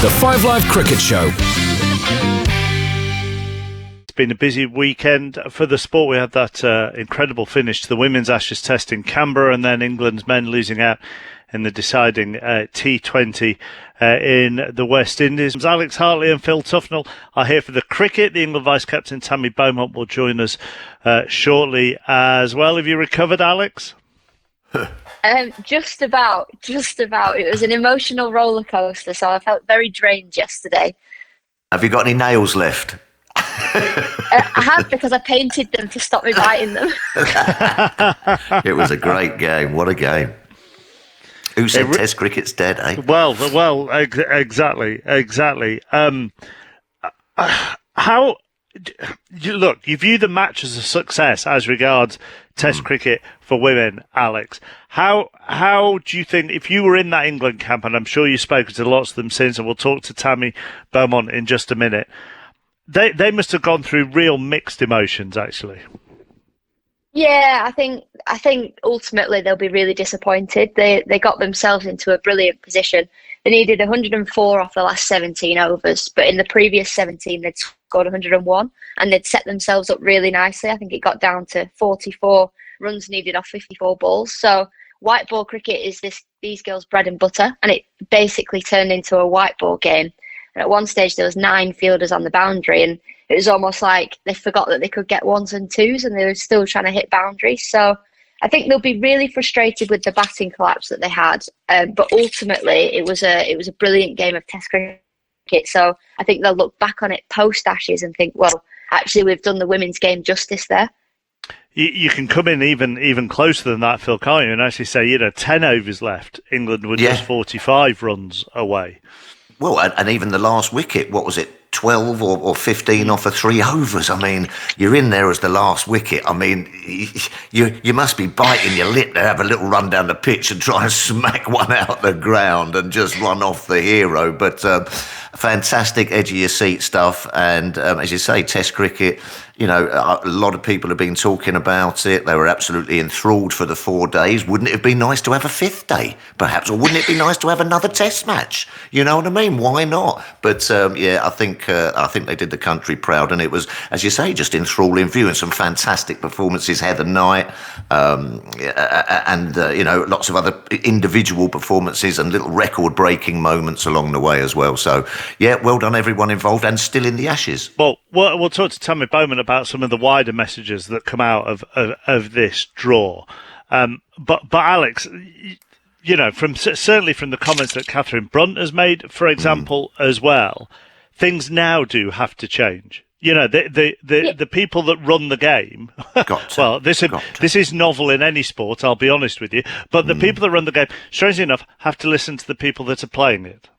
The Five Live Cricket Show. It's been a busy weekend for the sport. We had that incredible finish to the Women's Ashes Test in Canberra, and then England's men losing out in the deciding T20 in the West Indies. Alex Hartley and Phil Tufnell are here for the cricket. The England vice-captain Tammy Beaumont will join us shortly as well. Have you recovered, Alex? Just about. It was an emotional roller coaster, so I felt very drained yesterday. Have you got any nails left? I have, because I painted them to stop me biting them. It was a great game. What a game. Who said Test cricket's dead, eh? Well, exactly. How... Look, you view the match as a success as regards Test cricket for women, Alex. How do you think, if you were in that England camp, and I'm sure you've spoken to lots of them since, and we'll talk to Tammy Beaumont in just a minute, they must have gone through real mixed emotions, actually. Yeah, I think ultimately they'll be really disappointed. They got themselves into a brilliant position. They needed 104 off the last 17 overs, but in the previous 17 they'd scored 101, and they'd set themselves up really nicely. I think it got down to 44 runs needed off 54 balls. So white ball cricket is these girls' bread and butter, and it basically turned into a white ball game. And at one stage there was 9 fielders on the boundary, and it was almost like they forgot that they could get ones and twos, and they were still trying to hit boundaries. So I think they'll be really frustrated with the batting collapse that they had. But ultimately, it was a brilliant game of Test cricket. So I think they'll look back on it post Ashes and think, well, actually, we've done the women's game justice there. You can come in even closer than that, Phil, can't you? And actually say, 10 overs left. England were just 45 runs away. Well, and even the last wicket, what was it, 12 or 15 off of 3 overs? I mean, you're in there as the last wicket. I mean, you must be biting your lip to have a little run down the pitch and try and smack one out the ground and just run off the hero. But fantastic edge-of-your-seat stuff. And as you say, Test cricket, a lot of people have been talking about it. They were absolutely enthralled for the 4 days. Wouldn't it have been nice to have a 5th day, perhaps? Or wouldn't it be nice to have another Test match? You know what I mean? Why not? But I think they did the country proud, and it was, as you say, just enthralling viewing. Some fantastic performances, Heather Knight, and lots of other individual performances and little record-breaking moments along the way as well. So, well done everyone involved, and still in the Ashes. Well, we'll talk to Tammy Beaumont about some of the wider messages that come out of this draw. But Alex, certainly from the comments that Catherine Brunt has made, for example, as well, things now do have to change. The people that run the game. Well, this is novel in any sport, I'll be honest with you. But the people that run the game, strangely enough, have to listen to the people that are playing it.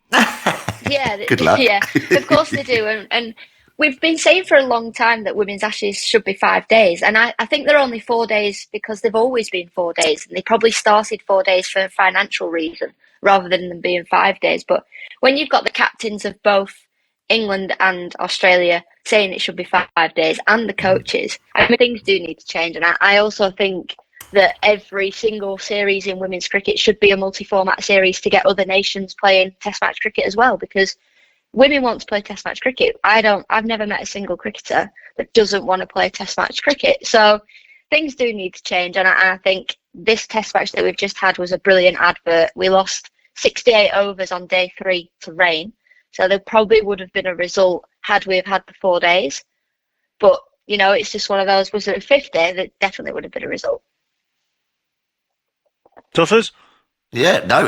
Yeah, good luck. Yeah, of course they do, and we've been saying for a long time that Women's Ashes should be 5 days, and I think they're only 4 days because they've always been 4 days, and they probably started 4 days for a financial reason rather than them being 5 days. But when you've got the captains of both England and Australia saying it should be 5 days, and the coaches, I mean, things do need to change. And I also think that every single series in women's cricket should be a multi-format series to get other nations playing Test match cricket as well, because women want to play Test match cricket. I've never met a single cricketer that doesn't want to play Test match cricket. So things do need to change, and I think this Test match that we've just had was a brilliant advert. We lost 68 overs on day 3 to rain, so there probably would have been a result had we have had the 4 days. But it's just one of those. Was it a 5th day? There definitely would have been a result. Tuffers? Yeah, no.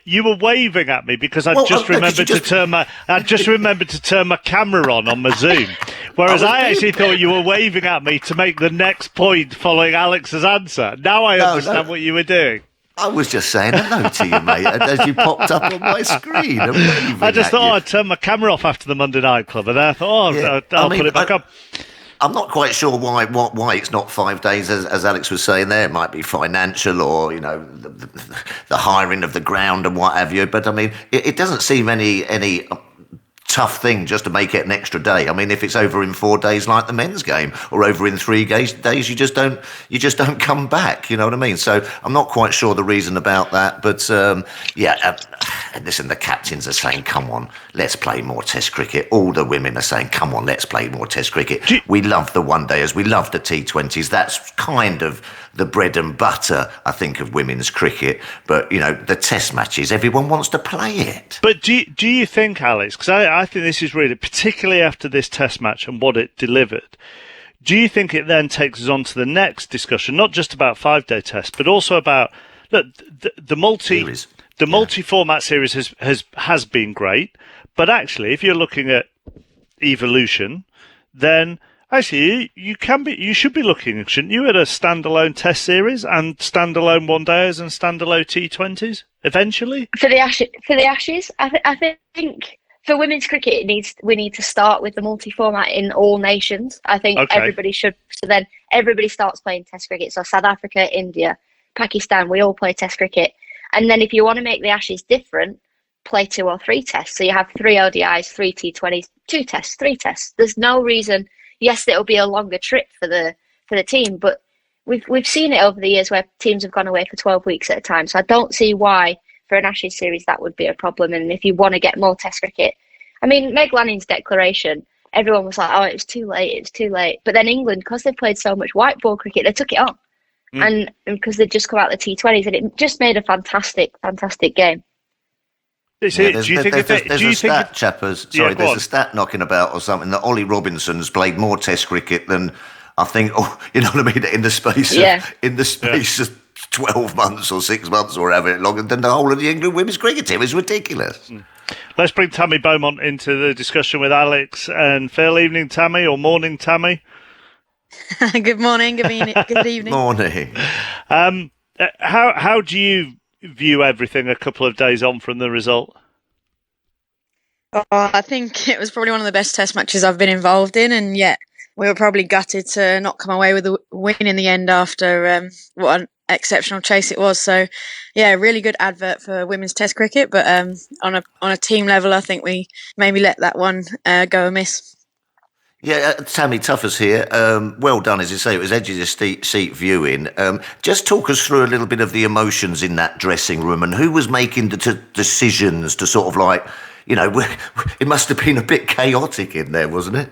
You were waving at me because I just remembered to turn my camera on my Zoom. Whereas I actually thought you were waving at me to make the next point following Alex's answer. Now I understand what you were doing. I was just saying hello to you, mate, as you popped up on my screen. I just thought I'd turn my camera off after the Monday Night Club, and I thought, I'll put it back on. I'm not quite sure why it's not 5 days, as Alex was saying there. It might be financial, or the hiring of the ground and what have you. But I mean, it doesn't seem any tough thing just to make it an extra day. I mean, if it's over in 4 days like the men's game, or over in 3 days, you just don't come back. You know what I mean? So I'm not quite sure the reason about that, but listen, the captains are saying, "Come on, let's play more Test cricket." All the women are saying, "Come on, let's play more Test cricket." We love the one dayers, we love the T20s. That's kind of the bread and butter, I think, of women's cricket. But the Test matches, everyone wants to play it. But do you think, Alex? Because I think this is really, particularly after this Test match and what it delivered. Do you think it then takes us on to the next discussion, not just about 5-day Test, but also about the multi-format series has been great, but actually, if you're looking at evolution, then actually you should be looking, shouldn't you, at a standalone Test series and standalone one days and standalone T20s eventually for the Ashes. I think. For women's cricket, we need to start with the multi-format in all nations. I think everybody should. So then everybody starts playing Test cricket. So South Africa, India, Pakistan, we all play Test cricket. And then if you want to make the Ashes different, play 2 or 3 Tests. So you have 3 ODIs, 3 T20s, 2 Tests, 3 Tests. There's no reason. Yes, it'll be a longer trip for the team, but we've seen it over the years where teams have gone away for 12 weeks at a time. So I don't see why, for an Ashes series, that would be a problem. And if you want to get more Test cricket, I mean, Meg Lanning's declaration, everyone was like, "Oh, it's too late." But then England, because they've played so much white ball cricket, they took it on, and because they'd just come out the T20s, and it just made a fantastic game. There's a stat knocking about or something that Ollie Robinson's played more Test cricket than I think. You know what I mean? In the space of 12 months or 6 months or however longer than the whole of the England women's cricket team. Is ridiculous. Let's bring Tammy Beaumont into the discussion with Alex. And fair evening, Tammy, or morning, Tammy. Good morning. Good evening. Morning. How do you view everything a couple of days on from the result? I think it was probably one of the best Test matches I've been involved in, and yet we were probably gutted to not come away with a win in the end after what an exceptional chase it was. So, yeah, really good advert for women's Test cricket, but on a team level, I think we maybe let that one go amiss. Yeah, Tammy Tuffers here. Well done, as you say. It was edge of the seat viewing. Just talk us through a little bit of the emotions in that dressing room and who was making the decisions to sort of like, it must have been a bit chaotic in there, wasn't it?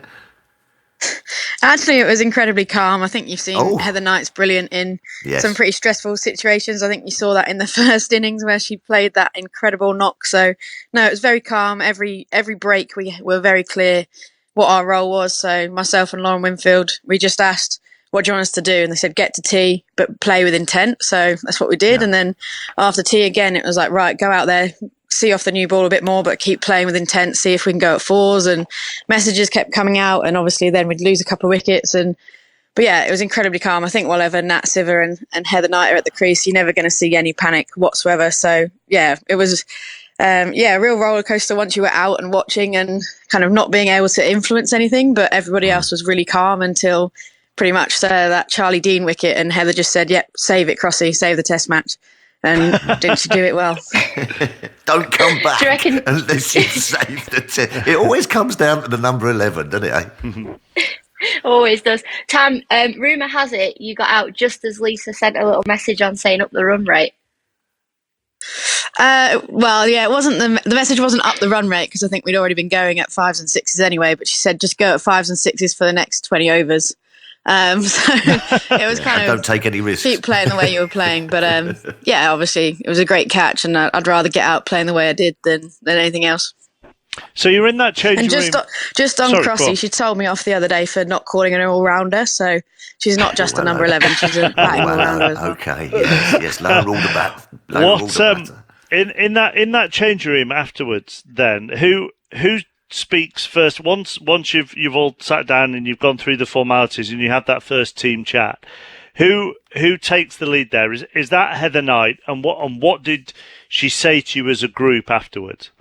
Actually, it was incredibly calm. I think you've seen Heather Knight's brilliant in some pretty stressful situations. I think you saw that in the first innings where she played that incredible knock. So, no, it was very calm. Every break we were very clear what our role was. So myself and Lauren Winfield, we just asked, "What do you want us to do?" And they said, "Get to tee, but play with intent." So that's what we did. Yeah. And then after tee again, it was like, right, go out there, see off the new ball a bit more, but keep playing with intent, see if we can go at 4s. And messages kept coming out, and obviously then we'd lose a couple of wickets. But yeah, it was incredibly calm. I think whatever Nat Siver and Heather Knight are at the crease, you're never going to see any panic whatsoever. So yeah, it was a real roller coaster once you were out and watching and kind of not being able to influence anything. But everybody else was really calm until pretty much that Charlie Dean wicket, and Heather just said, "Yep, save it, Crossy, save the Test match." And didn't she do it well? Don't come back unless you save the Test. It always comes down to the number 11, doesn't it? Eh? Always does. Tam, rumour has it you got out just as Lisa sent a little message on saying up the run rate. Well, yeah, it wasn't the message wasn't up the run rate because I think we'd already been going at 5s and 6s anyway. But she said just go at 5s and 6s for the next 20 overs. So it was kind of don't take any risks. Keep playing the way you were playing. But yeah, obviously it was a great catch, and I'd rather get out playing the way I did than anything else. So you're in that change and room. Just on Crossy, she told me off the other day for not calling her an all-rounder. So she's not just a number 11; she's a batting all-rounder as well. Okay, yes, lower all the bat. In that change room afterwards, then who speaks first? Once you've all sat down and you've gone through the formalities and you have that first team chat, who takes the lead there? Is that Heather Knight? And what did she say to you as a group afterwards?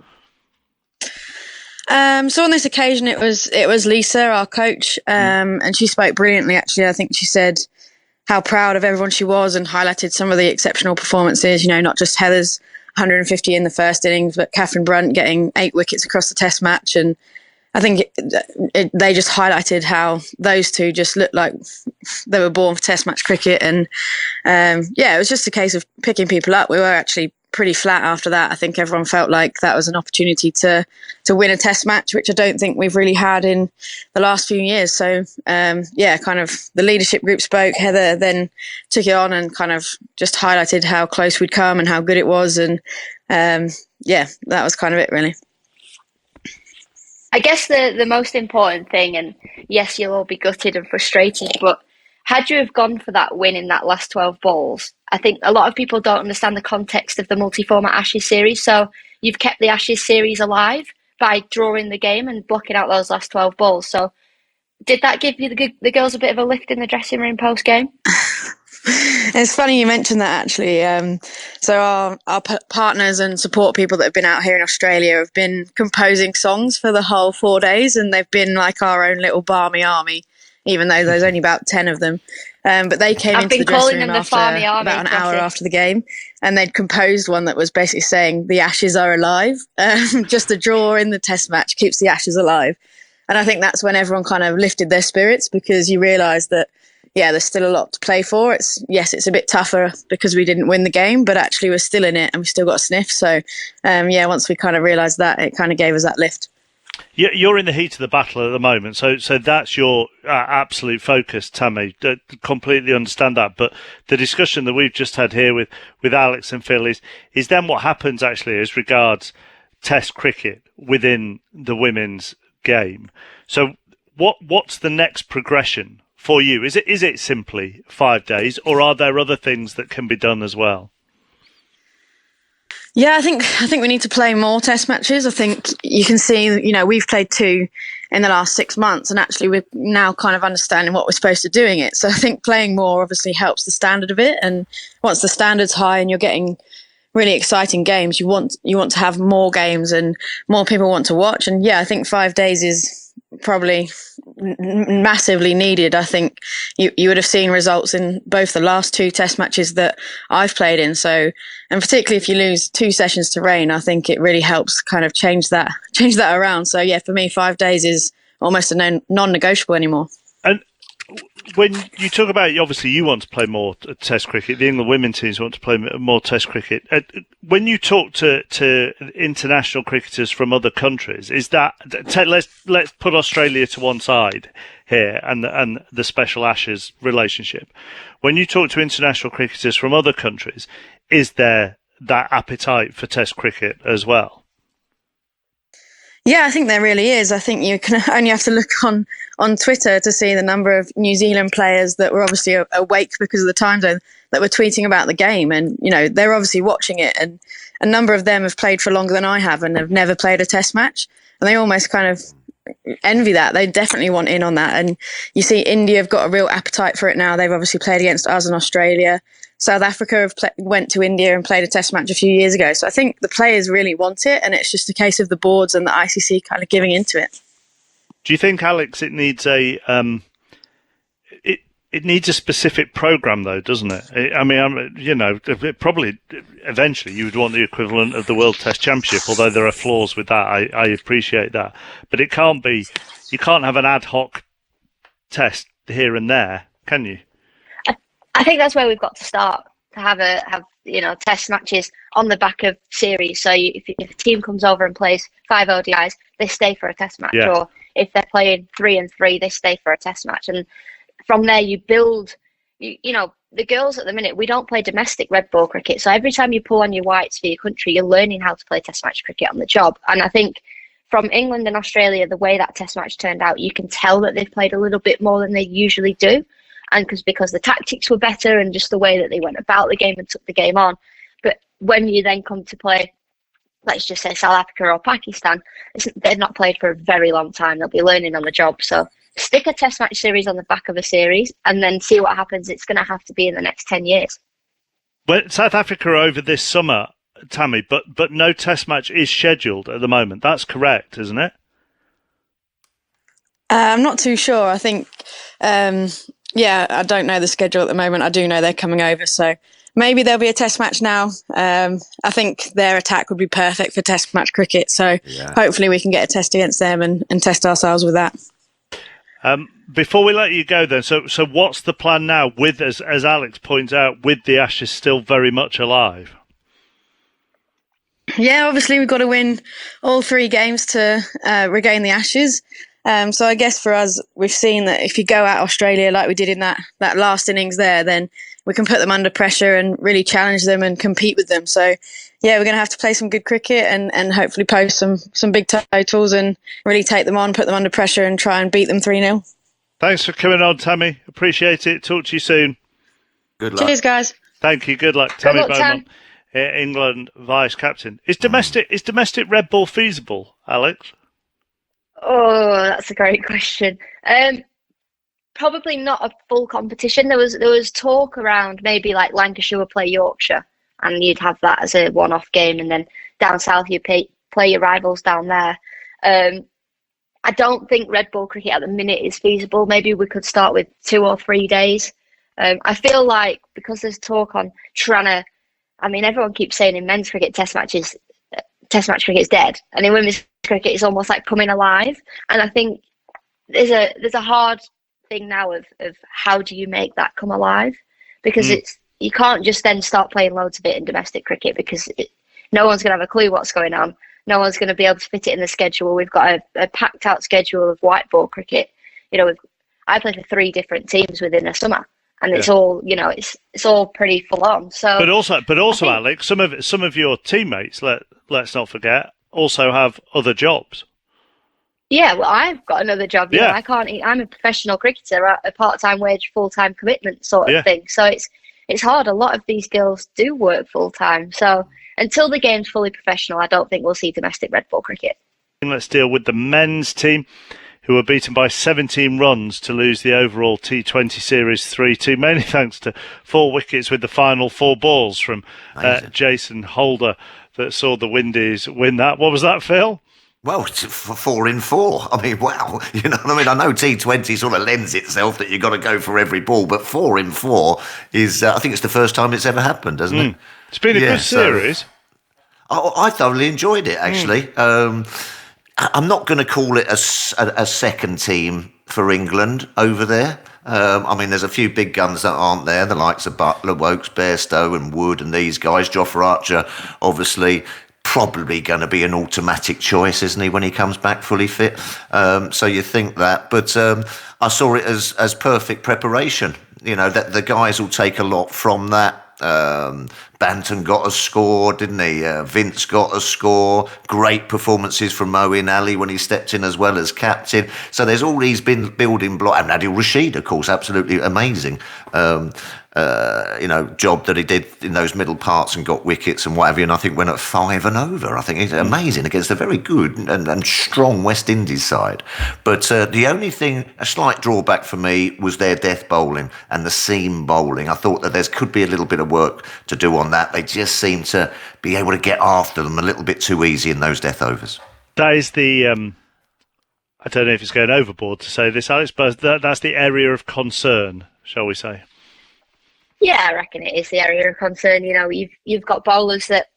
So on this occasion, it was Lisa, our coach, and she spoke brilliantly. Actually, I think she said how proud of everyone she was and highlighted some of the exceptional performances. Not just Heather's 150 in the first innings, but Catherine Brunt getting 8 wickets across the Test match. And I think they just highlighted how those two just looked like they were born for Test match cricket. And it was just a case of picking people up. We were actually pretty flat after that. I think everyone felt like that was an opportunity to win a Test match, which I don't think we've really had in the last few years. So kind of the leadership group spoke. Heather then took it on and kind of just highlighted how close we'd come and how good it was. And that was kind of it, really. I guess the most important thing, and yes, you'll all be gutted and frustrated, but had you have gone for that win in that last 12 balls, I think a lot of people don't understand the context of the multi-format Ashes series. So you've kept the Ashes series alive by drawing the game and blocking out those last 12 balls. So did that give you the girls a bit of a lift in the dressing room post-game? It's funny you mentioned that, actually. So our partners and support people that have been out here in Australia have been composing songs for the whole 4 days, and they've been like our own little Barmy Army, even though there's only about 10 of them. But they came into the dressing room after about an hour after the game, and they'd composed one that was basically saying the Ashes are alive. Just a draw in the Test match keeps the Ashes alive. And I think that's when everyone kind of lifted their spirits, because you realise that, there's still a lot to play for. It's a bit tougher because we didn't win the game, but actually we're still in it and we still got a sniff. So, once we kind of realised that, it kind of gave us that lift. You're in the heat of the battle at the moment, so that's your absolute focus, Tammy. Completely understand that. But the discussion that we've just had here with Alex and Phil is then what happens actually as regards Test cricket within the women's game. So what's the next progression for you? Is it simply 5 days, or are there other things that can be done as well? Yeah, I think we need to play more Test matches. I think you can see, we've played 2 in the last 6 months, and actually we're now kind of understanding what we're supposed to doing it. So I think playing more obviously helps the standard of it. And once the standard's high and you're getting really exciting games, you want to have more games and more people want to watch. And I think 5 days is probably massively needed. I think you would have seen results in both the last 2 Test matches that I've played in. So, and particularly if you lose 2 sessions to rain, I think it really helps kind of change that around. So for me, 5 days is almost a non-negotiable anymore. And when you talk about, obviously you want to play more Test cricket, the England women teams want to play more Test cricket. When you talk to international cricketers from other countries, is that, let's put Australia to one side here and the Special Ashes relationship. When you talk to international cricketers from other countries, is there that appetite for Test cricket as well? Yeah, I think there really is. I think you can only have to look on Twitter to see the number of New Zealand players that were obviously awake because of the time zone that were tweeting about the game. And, they're obviously watching it. And a number of them have played for longer than I have and have never played a Test match. And they almost kind of envy that. They definitely want in on that. And you see India have got a real appetite for it now. They've obviously played against us in Australia. South Africa went to India and played a Test match a few years ago. So I think the players really want it, and it's just a case of the boards and the ICC kind of giving into it. Do you think, Alex, it needs it needs a specific program, though, doesn't it? I mean, probably eventually you would want the equivalent of the World Test Championship, although there are flaws with that. I appreciate that, but it can't be. You can't have an ad hoc test here and there, can you? I think that's where we've got to start, to have Test matches on the back of series. So if a team comes over and plays 5 ODIs, they stay for a Test match. Yeah. Or if they're playing 3 and 3, they stay for a Test match. And from there, you build. The girls at the minute, we don't play domestic red ball cricket. So every time you pull on your whites for your country, you're learning how to play Test match cricket on the job. And I think from England and Australia, the way that Test match turned out, you can tell that they've played a little bit more than they usually do. And because the tactics were better and just the way that they went about the game and took the game on. But when you then come to play, let's just say South Africa or Pakistan, they've not played for a very long time. They'll be learning on the job. So stick a Test match series on the back of a series and then see what happens. It's going to have to be in the next 10 years. Well, South Africa are over this summer, Tammy, but no Test match is scheduled at the moment. That's correct, isn't it? I'm not too sure. I think... I don't know the schedule at the moment. I do know they're coming over, so maybe there'll be a test match now. I think their attack would be perfect for test match cricket. So hopefully we can get a test against them and test ourselves with that. Before we let you go then, so what's the plan now with, as Alex points out, with the Ashes still very much alive? Yeah, obviously we've got to win all 3 games to regain the Ashes. So I guess for us, we've seen that if you go at Australia like we did in that last innings there, then we can put them under pressure and really challenge them and compete with them. So yeah, we're going to have to play some good cricket and hopefully post some big totals and really take them on, put them under pressure and try and beat them 3-0. Thanks for coming on, Tammy. Appreciate it. Talk to you soon. Good luck. Cheers, guys. Thank you. Good luck. Tammy Bowman, England vice captain. Is domestic red ball feasible, Alex? Oh, that's a great question. Probably not a full competition. There was talk around maybe like Lancashire would play Yorkshire, and you'd have that as a one-off game, and then down south you play your rivals down there. I don't think red ball cricket at the minute is feasible. Maybe we could start with 2 or 3 days. I feel like because there's talk on trying to, I mean, everyone keeps saying in men's cricket test match cricket is dead, and in women's cricket it's almost like coming alive. And I think there's a hard thing now of how do you make that come alive, because you can't just then start playing loads of it in domestic cricket, because no one's going to have a clue what's going on. No one's going to be able to fit it in the schedule. We've got a packed out schedule of white ball cricket. I play for 3 different teams within a summer, and it's all it's all pretty full on. So, but also, Alex, some of your teammates, let's not forget, also have other jobs. Yeah, well, I've got another job. You know, I can't. I'm a professional cricketer, a part-time wage, full-time commitment sort of thing. So it's hard. A lot of these girls do work full-time. So until the game's fully professional, I don't think we'll see domestic red ball cricket. Let's deal with the men's team, who were beaten by 17 runs to lose the overall T20 series 3-2, mainly thanks to 4 wickets with the final 4 balls from Jason Holder that saw the Windies win that. What was that, Phil? Well, 4 in 4. I mean, wow. You know what I mean? I know T20 sort of lends itself that you've got to go for every ball, but 4 in 4 is, I think it's the first time it's ever happened, hasn't it? It's been a good series. I thoroughly enjoyed it, actually. I'm not going to call it a second team for England over there. I mean, there's a few big guns that aren't there, the likes of Buttler, Wokes, Bairstow and Wood and these guys. Jofra Archer, obviously, probably going to be an automatic choice, isn't he, when he comes back fully fit? So you think that. But I saw it as perfect preparation. You know, that the guys will take a lot from that. Banton got a score, didn't he? Vince got a score. Great performances from Moeen Ali when he stepped in as well as captain. So there's all these been building blocks. And Adil Rashid, of course, absolutely amazing. Job that he did in those middle parts and got wickets and whatever. And I think went at 5 and over. I think it's amazing against a very good and strong West Indies side. But the only thing, a slight drawback for me, was their death bowling and the seam bowling. I thought that there could be a little bit of work to do on that. They just seem to be able to get after them a little bit too easy in those death overs. That is the, I don't know if it's going overboard to say this, Alex, but that's the area of concern, shall we say? Yeah, I reckon it is the area of concern. You know, you've got bowlers that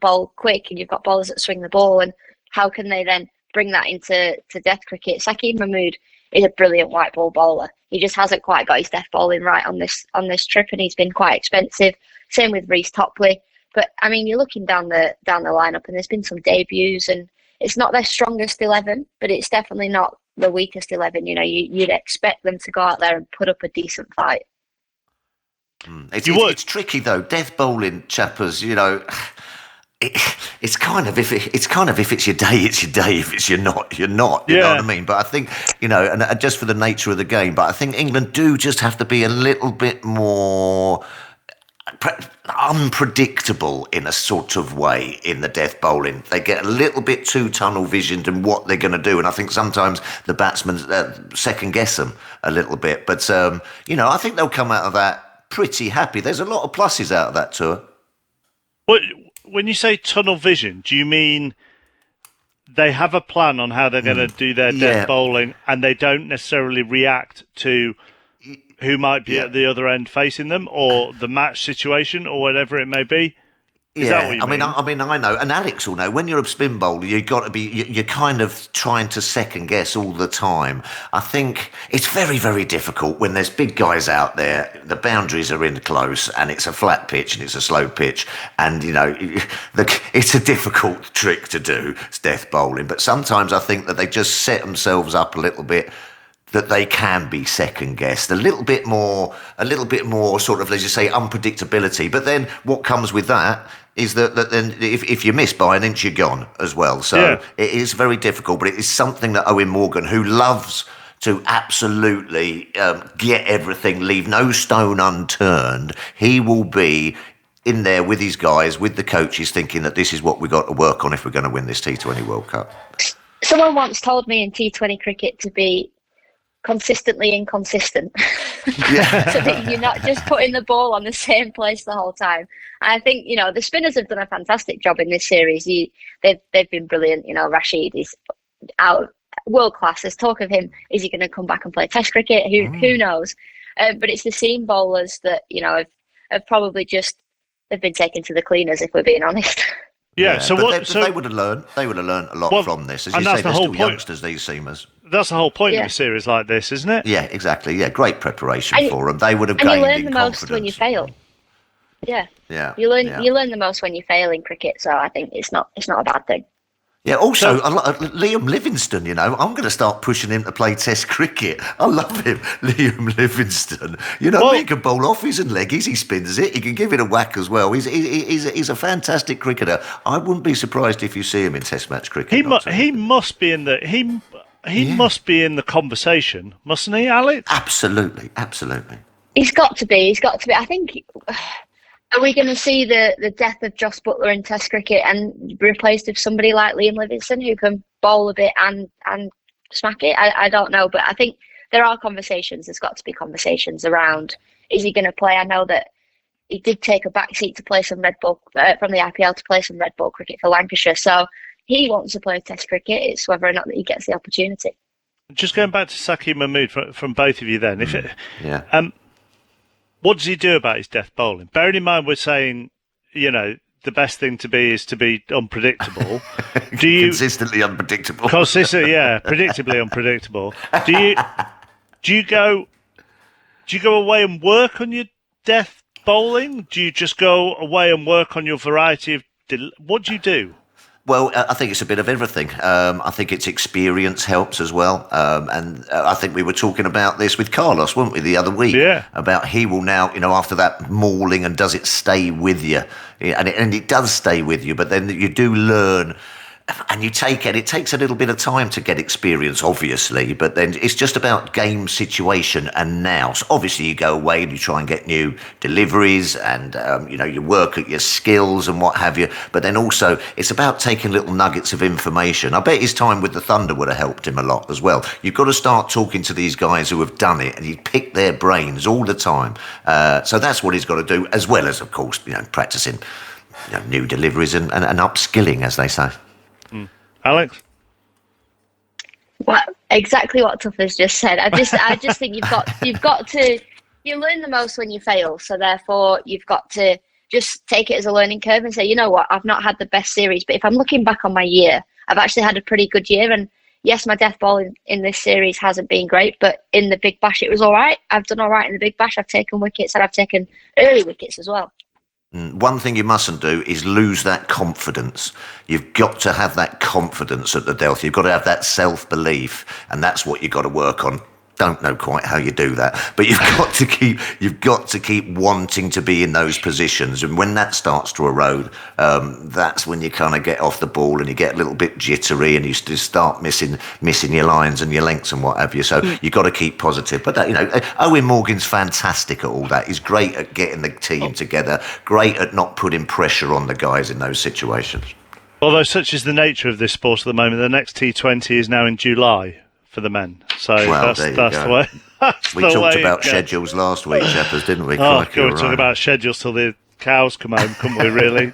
bowl quick, and you've got bowlers that swing the ball, and how can they then bring that into death cricket? Sakeem Mahmood is a brilliant white ball bowler. He just hasn't quite got his death bowling right on this trip, and he's been quite expensive. Same with Reece Topley. But I mean, you're looking down the lineup, and there's been some debuts, and it's not their strongest 11, but it's definitely not the weakest 11. You know, you'd expect them to go out there and put up a decent fight. It's tricky though. Death bowling, chappers. You know, it's kind of if it's your day, it's your day. If it's you're not. You know what I mean? But I think, you know, and just for the nature of the game. But I think England do just have to be a little bit more unpredictable in a sort of way in the death bowling. They get a little bit too tunnel visioned in what they're going to do, and I think sometimes the batsmen second guess them a little bit. But I think they'll come out of that pretty happy. There's a lot of pluses out of that tour. When you say tunnel vision, do you mean they have a plan on how they're going to do their death bowling, and they don't necessarily react to who might be at the other end facing them, or the match situation, or whatever it may be. Is that what you mean? I know, and Alex will know. When you're a spin bowler, you've got to be. You're kind of trying to second guess all the time. I think it's very, very difficult when there's big guys out there. The boundaries are in close, and it's a flat pitch and it's a slow pitch, and it's a difficult trick to do. It's death bowling, but sometimes I think that they just set themselves up a little bit, that they can be second guessed a little bit more sort of, as you say, unpredictability. But then what comes with that is that then if you miss by an inch, you're gone as well. So it is very difficult, but it is something that Eoin Morgan, who loves to absolutely get everything, leave no stone unturned, he will be in there with his guys, with the coaches, thinking that this is what we've got to work on if we're going to win this T20 World Cup. Someone once told me in T20 cricket to be consistently inconsistent. So that you're not just putting the ball on the same place the whole time. And I think, the spinners have done a fantastic job in this series. They've been brilliant. Rashid is out world class. There's talk of him. Is he going to come back and play Test cricket? Who knows? But it's the seam bowlers that have probably they've been taken to the cleaners, if we're being honest. Yeah. So they would have learned. They would have learned a lot from this. As you say, they're still youngsters, these seamers. That's the whole point of a series like this, isn't it? Yeah, exactly. Yeah, great preparation for them. They would have gained in confidence. And you learn the most when you fail. Yeah. Yeah. You learn the most when you fail in cricket. So I think it's not a bad thing. Yeah, also, Liam Livingstone, I'm going to start pushing him to play Test cricket. I love him, Liam Livingstone. He can bowl offies and leggies, he spins it, he can give it a whack as well. He's a fantastic cricketer. I wouldn't be surprised if you see him in Test match cricket. He must be in the... He must be in the conversation, mustn't he, Alex? Absolutely. He's got to be. I think... Are we going to see the death of Jos Buttler in Test cricket and replaced with somebody like Liam Livingstone who can bowl a bit and smack it? I don't know, but I think there are conversations. There's got to be conversations around, is he going to play? I know that he did take a back seat to play some Red Bull from the IPL to play some Red Bull cricket for Lancashire. So he wants to play Test cricket. It's whether or not that he gets the opportunity. Just going back to Saqib Mahmood from both of you then. What does he do about his death bowling? Bearing in mind we're saying, the best thing to be is to be unpredictable. Consistently unpredictable. Predictably unpredictable. Do you go away and work on your death bowling? Do you just go away and work on your variety of... What do you do? Well, I think it's a bit of everything. I think its experience helps as well. And I think we were talking about this with Carlos, weren't we, the other week? Yeah. About he will now, after that mauling, and does it stay with you? And it does stay with you, but then you do learn. And it takes a little bit of time to get experience, obviously, but then it's just about game situation and now. So obviously you go away and you try and get new deliveries and, you work at your skills and what have you. But then also it's about taking little nuggets of information. I bet his time with the Thunder would have helped him a lot as well. You've got to start talking to these guys who have done it and you pick their brains all the time. So that's what he's got to do, as well as, of course, practicing new deliveries and upskilling, as they say. Alex? Well, exactly what Tuff has just said. I just think you've got to learn the most when you fail. So therefore you've got to just take it as a learning curve and say, you know what, I've not had the best series, but if I'm looking back on my year, I've actually had a pretty good year. And yes, my death ball in this series hasn't been great, but in the Big Bash it was all right. I've done all right in the Big Bash. I've taken wickets and I've taken early wickets as well. One thing you mustn't do is lose that confidence. You've got to have that confidence at the Delta. You've got to have that self-belief, and that's what you've got to work on. Don't know quite how you do that, but you've got to keep wanting to be in those positions. And when that starts to erode, that's when you kind of get off the ball and you get a little bit jittery and you just start missing your lines and your lengths and what have you. So you've got to keep positive. But that, Eoin Morgan's fantastic at all that. He's great at getting the team together, great at not putting pressure on the guys in those situations. Although such is the nature of this sport at the moment, the next T20 is now in July for the men. So that's the way. We talked about schedules last week, Shepherd, didn't we? We talk about schedules till the cows come home, couldn't we, really?